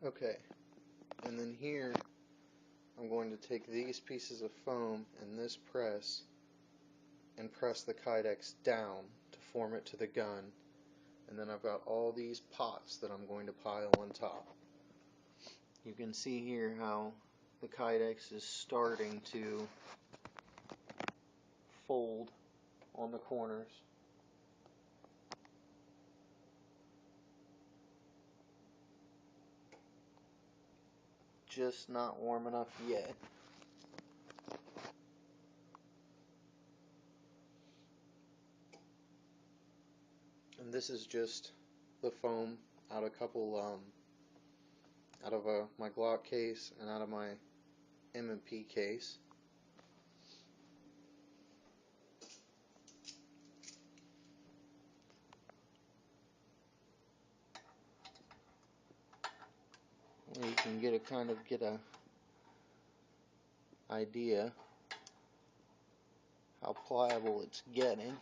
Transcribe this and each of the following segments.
Okay, and then here I'm going to take these pieces of foam and this press and press the kydex down to form it to the gun, and then I've got all these pots that I'm going to pile on top. You can see here how the kydex is starting to fold on the corners. Just not warm enough yet. And this is just the foam out of my Glock case and out of my M&P case. You can get a idea how pliable it's getting.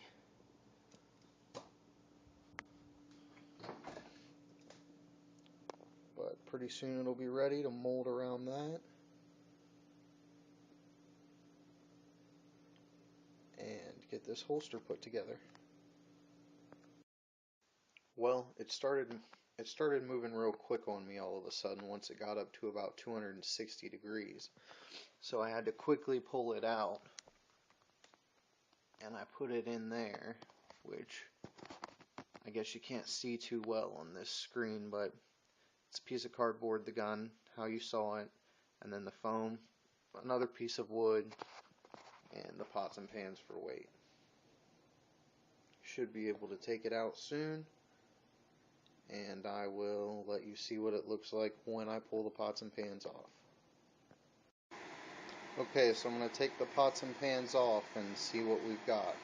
But pretty soon it'll be ready to mold around that. And get this holster put together. Well, it started moving real quick on me all of a sudden once it got up to about 260 degrees. So I had to quickly pull it out, and I put it in there, which I guess you can't see too well on this screen, but it's a piece of cardboard, the gun, how you saw it, and then the foam, another piece of wood, and the pots and pans for weight. Should be able to take it out soon, and I will let you see what it looks like when I pull the pots and pans off. Okay, so I'm going to take the pots and pans off and see what we've got.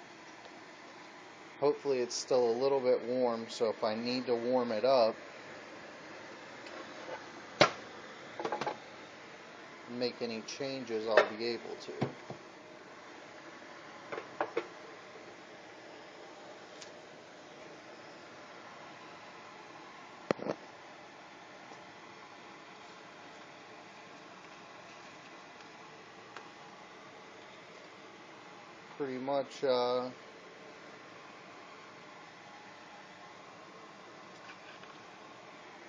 Hopefully it's still a little bit warm, so if I need to warm it up, make any changes, I'll be able to. Pretty much I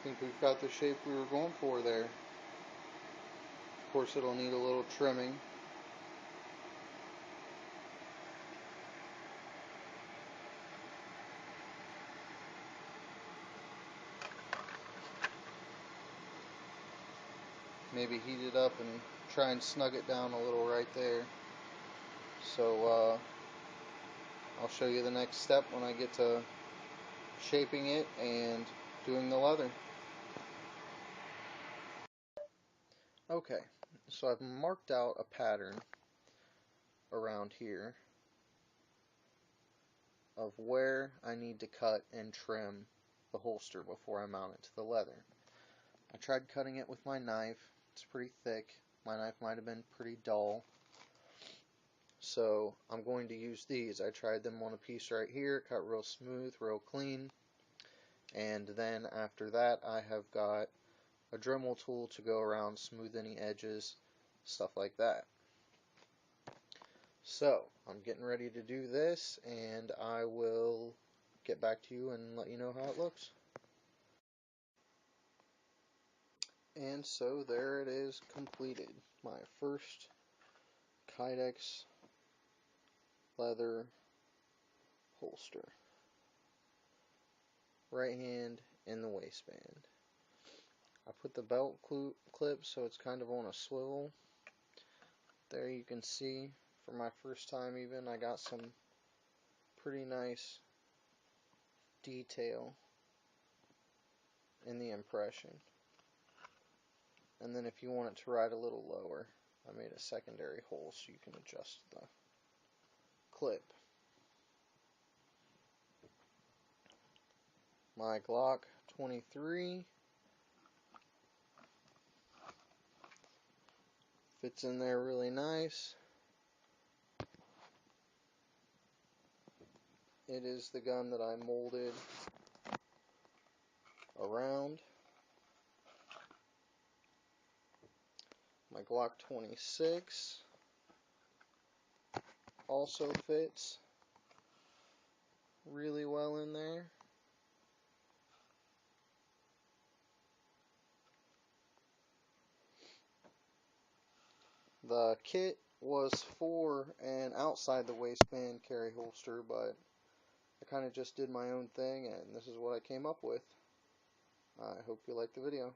think we've got the shape we were going for there. Of course it'll need a little trimming. Maybe heat it up and try and snug it down a little right there. So I'll show you the next step when I get to shaping it and doing the leather. Okay, so I've marked out a pattern around here of where I need to cut and trim the holster before I mount it to the leather. I tried cutting it with my knife. It's pretty thick. My knife might have been pretty dull. So I'm going to use these. I tried them on a piece right here, cut real smooth, real clean. And then after that I have got a Dremel tool to go around, smooth any edges, stuff like that. So I'm getting ready to do this, and I will get back to you and let you know how it looks. And so there it is, completed. My first kydex leather holster. Right hand in the waistband. I put the belt clip so it's kind of on a swivel. There you can see, for my first time even, I got some pretty nice detail in the impression. And then if you want it to ride a little lower, I made a secondary hole so you can adjust the clip. My Glock 23 fits in there really nice. It is the gun that I molded around. My Glock 26 also fits really well in there. The kit was for an outside the waistband carry holster, but I kind of just did my own thing, and this is what I came up with. I hope you liked the video.